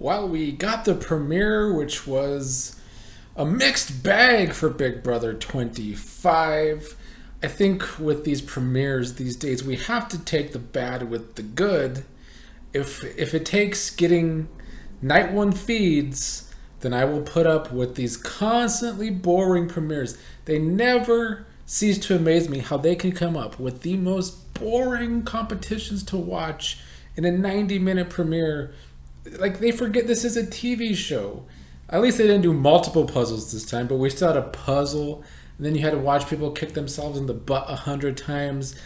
Well, we got the premiere, which was a mixed bag for Big Brother 25. I think with these premieres these days, we have to take the bad with the good. If it takes getting night one feeds, then I will put up with these constantly boring premieres. They never cease to amaze me how they can come up with the most boring competitions to watch in a 90-minute premiere. Like, they forget this is a TV show. At least they didn't do multiple puzzles this time, but we still had a puzzle. And then you had to watch people kick themselves in the butt 100 times.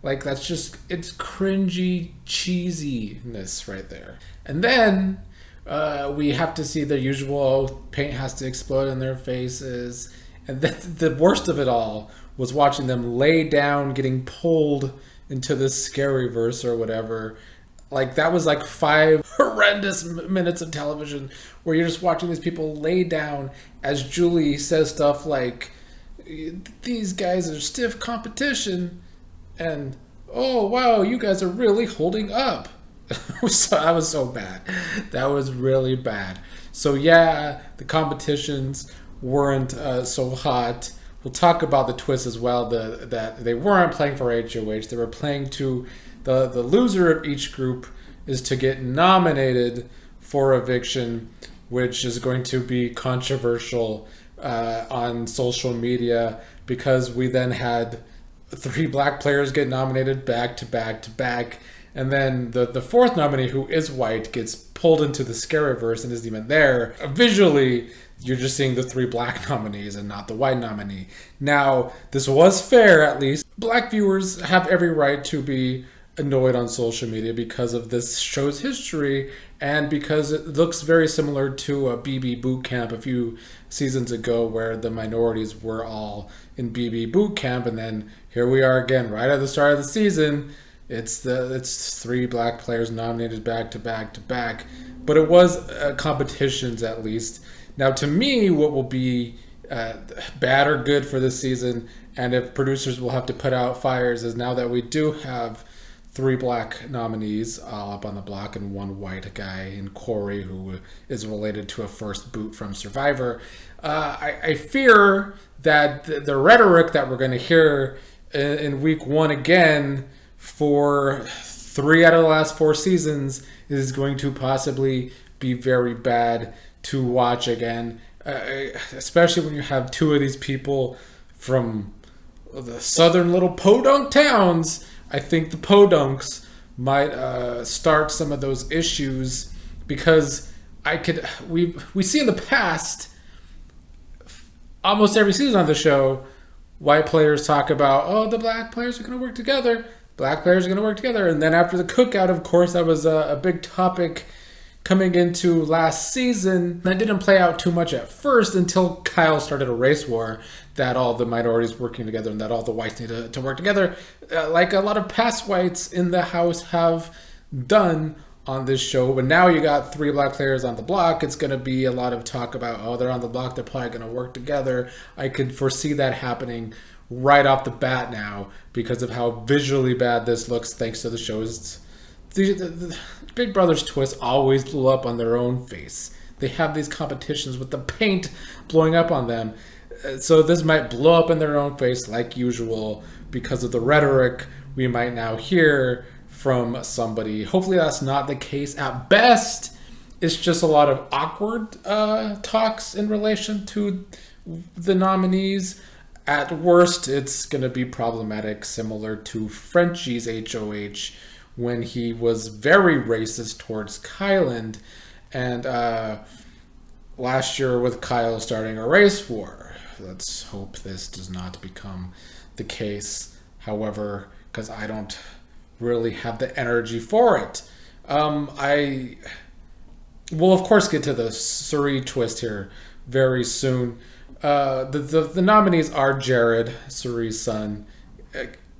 Like, that's just, it's cringy cheesiness right there. And then we have to see the usual paint has to explode in their faces. And the worst of it all was watching them lay down, getting pulled into this Cirie-verse or whatever. Like, that was like 5 horrendous minutes of television where you're just watching these people lay down as Julie says stuff like, these guys are stiff competition, and oh wow, you guys are really holding up. That was so bad. That was really bad. So yeah, the competitions weren't so hot. We'll talk about the twist as well, that they weren't playing for HOH. They were playing to the loser of each group is to get nominated for eviction, which is going to be controversial on social media, because we then had 3 black players get nominated back to back to back, and then the fourth nominee, who is white, gets pulled into the Cirie-verse and isn't even there. Visually, you're just seeing the 3 black nominees and not the white nominee. Now, this was fair, at least. Black viewers have every right to be annoyed on social media because of this show's history, and because it looks very similar to a BB boot camp a few seasons ago, where the minorities were all in BB boot camp, and then here we are again right at the start of the season. It's 3 black players nominated back to back to back, but it was competitions at least. Now, to me, what will be bad or good for this season, and if producers will have to put out fires, is now that we do have 3 black nominees all up on the block and 1 white guy in Corey, who is related to a first boot from Survivor. I fear that the rhetoric that we're going to hear in week 1 again for 3 out of the last 4 seasons is going to possibly be very bad to watch again, especially when you have 2 of these people from the southern little podunk towns. I think the podunks might start some of those issues, because we see in the past, almost every season on the show, white players talk about, oh, the black players are going to work together. Black players are going to work together. And then after the cookout, of course, that was a big topic coming into last season. That didn't play out too much at first until Kyle started a race war, that all the minorities working together and that all the whites need to work together, like a lot of past whites in the house have done on this show. But now you got 3 black players on the block. It's going to be a lot of talk about, oh, they're on the block, they're probably going to work together. I could foresee that happening right off the bat now because of how visually bad this looks, thanks to the show's the Big Brother's twist always blew up on their own face. They have these competitions with the paint blowing up on them. So this might blow up in their own face like usual because of the rhetoric we might now hear from somebody. Hopefully that's not the case. At best, it's just a lot of awkward talks in relation to the nominees. At worst, it's going to be problematic, similar to Frenchie's HOH, when he was very racist towards Kyland, and last year with Kyle starting a race war. Let's hope this does not become the case, however, because I don't really have the energy for it. I will, of course, get to the Cirie twist here very soon. The nominees are Jared, Cirie's son,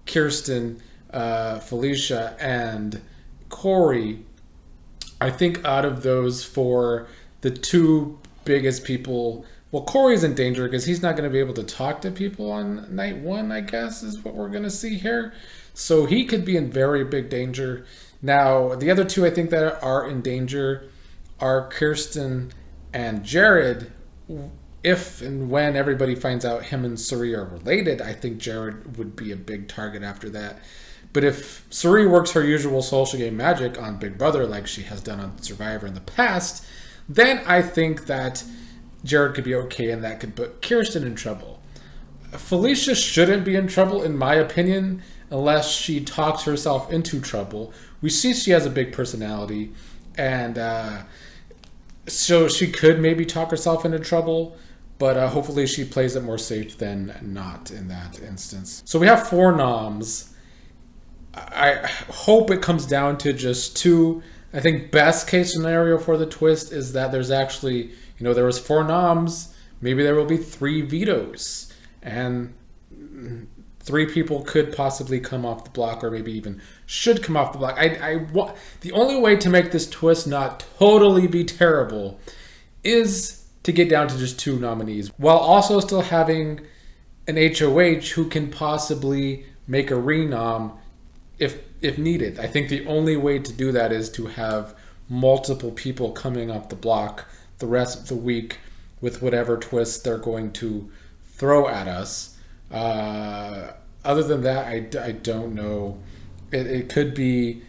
Kirsten, Felicia, and Corey. I think out of those 4, the 2 biggest people, well, Corey's in danger because he's not going to be able to talk to people on night 1, I guess, is what we're going to see here. So he could be in very big danger. Now, the other 2 I think that are in danger are Kirsten and Jared. If and when everybody finds out him and Cirie are related, I think Jared would be a big target after that. But if Cirie works her usual social game magic on Big Brother like she has done on Survivor in the past, then I think that Jared could be okay and that could put Kirsten in trouble. Felicia shouldn't be in trouble, in my opinion, unless she talks herself into trouble. We see she has a big personality, and so she could maybe talk herself into trouble, but hopefully she plays it more safe than not in that instance. So we have 4 noms. I hope it comes down to just 2. I think best case scenario for the twist is that there's actually, there was 4 noms. Maybe there will be 3 vetoes. And 3 people could possibly come off the block, or maybe even should come off the block. The only way to make this twist not totally be terrible is to get down to just 2 nominees, while also still having an HOH who can possibly make a renom if needed. I think the only way to do that is to have multiple people coming off the block the rest of the week with whatever twist they're going to throw at us. Other than that, I don't know. It could be,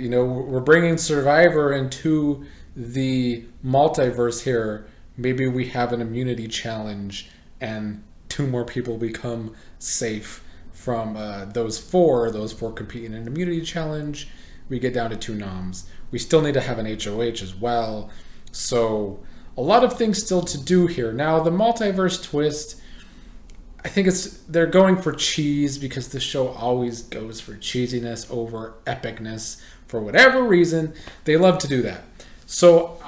we're bringing Survivor into the multiverse here. Maybe we have an immunity challenge and 2 more people become safe from those four competing in an immunity challenge. We get down to 2 noms. We still need to have an HOH as well. So a lot of things still to do here. Now the multiverse twist, I think they're going for cheese because the show always goes for cheesiness over epicness. For whatever reason, they love to do that. So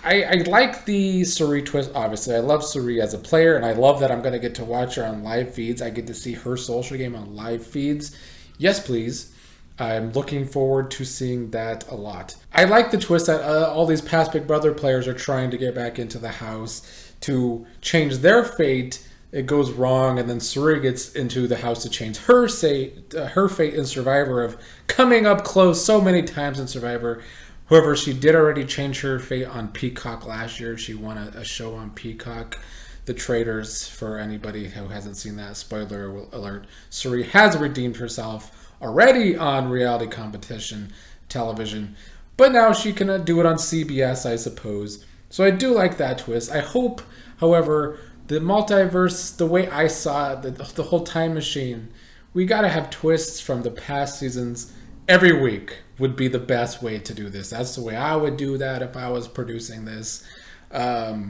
I like the Cirie twist, obviously. I love Cirie as a player, and I love that I'm going to get to watch her on live feeds. I get to see her social game on live feeds. Yes, please. I'm looking forward to seeing that a lot. I like the twist that all these past Big Brother players are trying to get back into the house to change their fate. It goes wrong, and then Cirie gets into the house to change her fate in Survivor of coming up close so many times in Survivor. However, she did already change her fate on Peacock last year. She won a show on Peacock, The Traitors. For anybody who hasn't seen that, spoiler alert, Cirie has redeemed herself already on reality competition television. But now she can do it on CBS, I suppose. So I do like that twist. I hope, however, the multiverse, the way I saw it, the whole time machine, we got to have twists from the past seasons every week would be the best way to do this. That's the way I would do that if I was producing this. But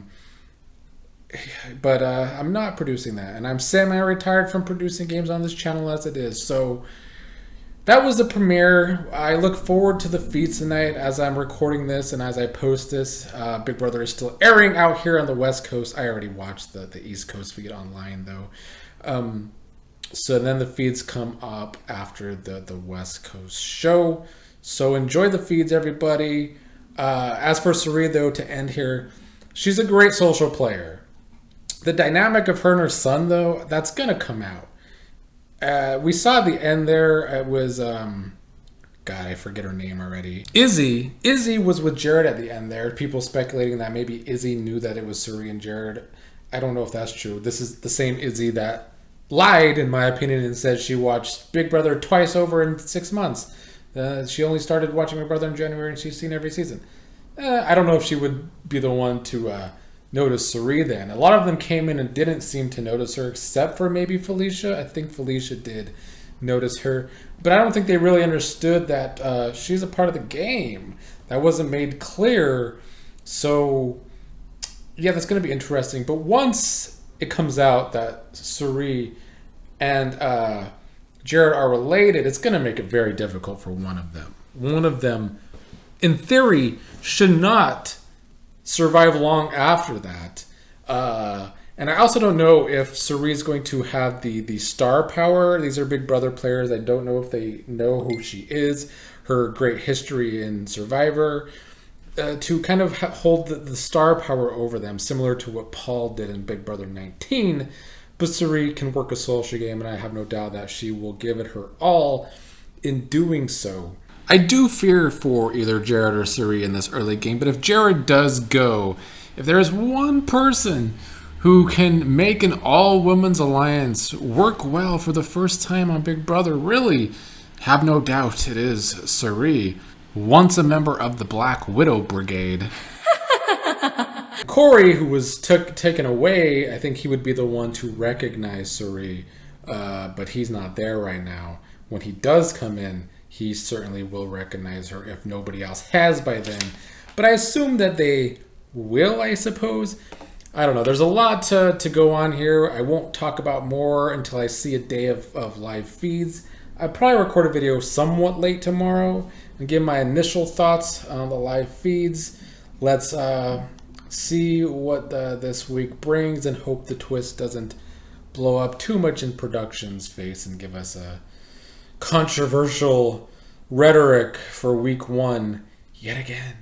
I'm not producing that. And I'm semi-retired from producing games on this channel as it is. So that was the premiere. I look forward to the feeds tonight as I'm recording this and as I post this. Big Brother is still airing out here on the West Coast. I already watched the East Coast feed online, though. So then the feeds come up after the West Coast show. So enjoy the feeds, everybody. As for Cirie, though, to end here, she's a great social player. The dynamic of her and her son, though, that's going to come out. We saw the end there. It was, God, I forget her name already. Izzy. Izzy was with Jared at the end there. People speculating that maybe Izzy knew that it was Cirie and Jared. I don't know if that's true. This is the same Izzy that lied, in my opinion, and said she watched Big Brother twice over in 6 months. She only started watching Big Brother in January, and she's seen every season. I don't know if she would be the one to notice Cirie then. A lot of them came in and didn't seem to notice her, except for maybe Felicia. I think Felicia did notice her. But I don't think they really understood that she's a part of the game. That wasn't made clear. So, yeah, that's going to be interesting. But once it comes out that Cirie and Jared are related, it's going to make it very difficult for one of them. One of them, in theory, should not survive long after that. And I also don't know if Cirie is going to have the star power. These are Big Brother players. I don't know if they know who she is, her great history in Survivor, to kind of hold the star power over them, similar to what Paul did in Big Brother 19. But Cirie can work a social game, and I have no doubt that she will give it her all in doing so. I do fear for either Jared or Cirie in this early game, but if Jared does go, if there is one person who can make an all-women's alliance work well for the first time on Big Brother, really, have no doubt it is Cirie, once a member of the Black Widow Brigade. Corey, who was taken away, I think he would be the one to recognize Cirie, but he's not there right now. When he does come in, he certainly will recognize her if nobody else has by then. But I assume that they will, I suppose. I don't know. There's a lot to go on here. I won't talk about more until I see a day of live feeds. I'll probably record a video somewhat late tomorrow and give my initial thoughts on the live feeds. Let's see what this week brings and hope the twist doesn't blow up too much in production's face and give us a controversial rhetoric for week 1 yet again.